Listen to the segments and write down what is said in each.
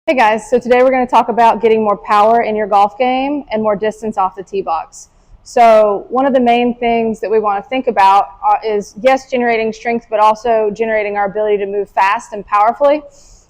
Hey guys, so today we're going to talk about getting more power in your golf game and more distance off the tee box. So one of the main things that we want to think about is, yes, generating strength, but also generating our ability to move fast and powerfully.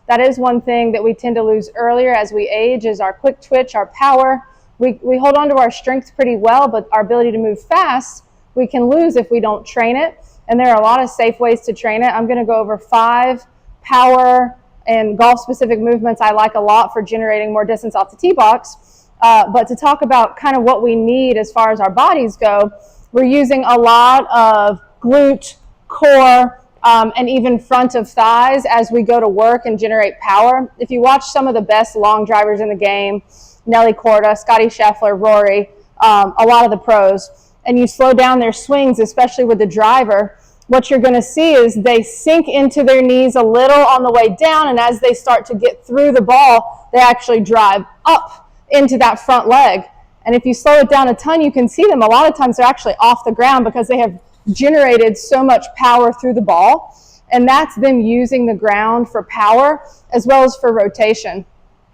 That is one thing that we tend to lose earlier as we age, is our quick twitch, our power. We hold on to our strength pretty well, but our ability to move fast, we can lose if we don't train it. And there are a lot of safe ways to train it. I'm going to go over 5 power and golf-specific movements I like a lot for generating more distance off the tee box. But to talk about kind of what we need as far as our bodies go, we're using a lot of glute, core, and even front of thighs as we go to work and generate power. If you watch some of the best long drivers in the game, Nelly Korda, Scotty Scheffler, Rory, a lot of the pros, and you slow down their swings, especially with the driver, what you're going to see is they sink into their knees a little on the way down, and as they start to get through the ball, they actually drive up into that front leg. And if you slow it down a ton, you can see them. A lot of times they're actually off the ground because they have generated so much power through the ball, and that's them using the ground for power as well as for rotation.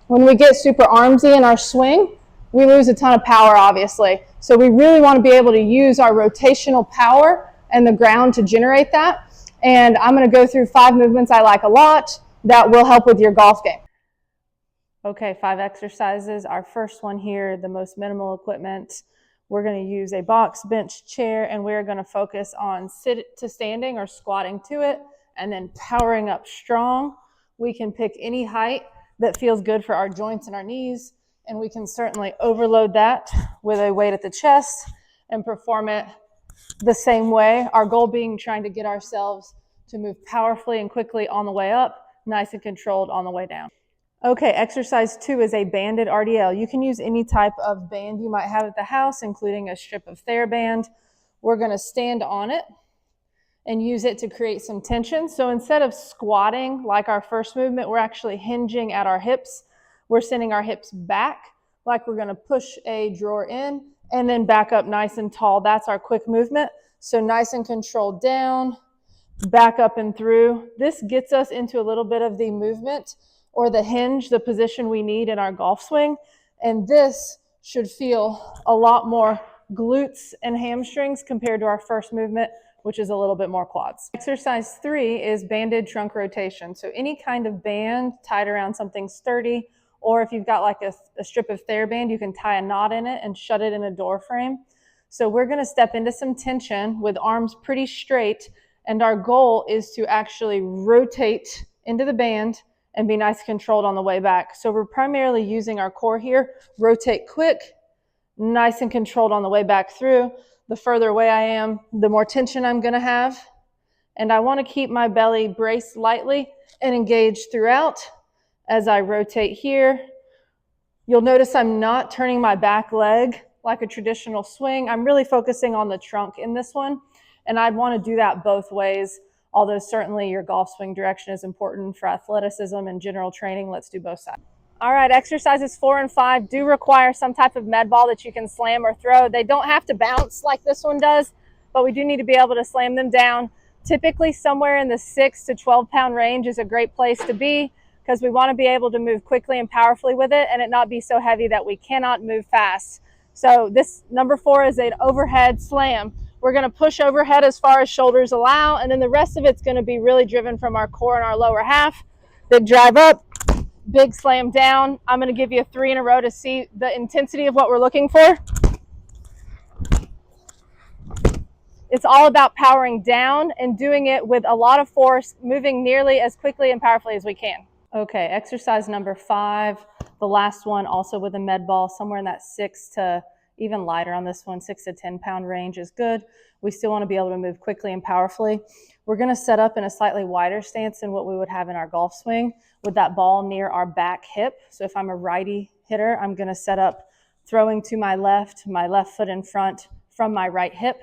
When we get super armsy in our swing, we lose a ton of power, obviously. So we really want to be able to use our rotational power and the ground to generate that. And I'm going to go through 5 movements I like a lot that will help with your golf game. Okay, 5 exercises. Our first one here, the most minimal equipment. We're going to use a box, bench, chair, and we're going to focus on sit to standing or squatting to it, and then powering up strong. We can pick any height that feels good for our joints and our knees, and we can certainly overload that with a weight at the chest and perform it the same way. Our goal being trying to get ourselves to move powerfully and quickly on the way up, nice and controlled on the way down. Okay, exercise 2 is a banded RDL. You can use any type of band you might have at the house, including a strip of TheraBand. We're going to stand on it and use it to create some tension. So instead of squatting like our first movement, we're actually hinging at our hips. We're sending our hips back like we're going to push a drawer in, and then back up nice and tall. That's our quick movement. So nice and controlled down, back up and through. This gets us into a little bit of the movement or the hinge, the position we need in our golf swing. And this should feel a lot more glutes and hamstrings compared to our first movement, which is a little bit more quads. Exercise 3 is banded trunk rotation. So any kind of band tied around something sturdy, or if you've got like a strip of TheraBand, you can tie a knot in it and shut it in a door frame. So we're going to step into some tension with arms pretty straight, and our goal is to actually rotate into the band and be nice and controlled on the way back. So we're primarily using our core here, rotate quick, nice and controlled on the way back through. The further away I am, the more tension I'm going to have. And I want to keep my belly braced lightly and engaged throughout. As I rotate here, you'll notice I'm not turning my back leg like a traditional swing. I'm really focusing on the trunk in this one, and I'd want to do that both ways, although certainly your golf swing direction is important for athleticism and general training. Let's do both sides. All right, exercises 4 and 5 do require some type of med ball that you can slam or throw. They don't have to bounce like this one does, but we do need to be able to slam them down. Typically somewhere in the 6 to 12 pound range is a great place to be, because we want to be able to move quickly and powerfully with it and it not be so heavy that we cannot move fast. So this number 4 is an overhead slam. We're going to push overhead as far as shoulders allow, and then the rest of it's going to be really driven from our core and our lower half. Big drive up, big slam down. I'm going to give you 3 in a row to see the intensity of what we're looking for. It's all about powering down and doing it with a lot of force, moving nearly as quickly and powerfully as we can. Okay, exercise number 5, the last one, also with a med ball, somewhere in that 6 to even lighter on this one, 6 to 10 pound range is good. We still want to be able to move quickly and powerfully. We're going to set up in a slightly wider stance than what we would have in our golf swing, with that ball near our back hip. So if I'm a righty hitter, I'm going to set up throwing to my left foot in front from my right hip.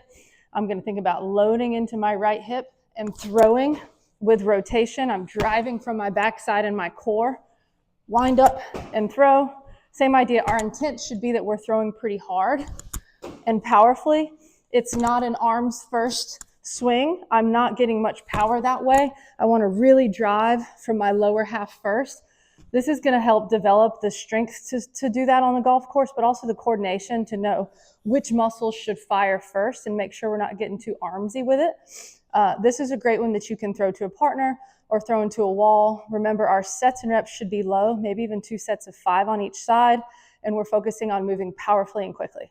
I'm going to think about loading into my right hip and throwing with rotation. I'm driving from my backside and my core, wind up and throw. Same idea. Our intent should be that we're throwing pretty hard and powerfully. It's not an arms first swing. I'm not getting much power that way. I want to really drive from my lower half first. This is going to help develop the strength to do that on the golf course, but also the coordination to know which muscles should fire first and make sure we're not getting too armsy with it. This is a great one that you can throw to a partner or throw into a wall. Remember, our sets and reps should be low, maybe even 2 sets of 5 on each side, and we're focusing on moving powerfully and quickly.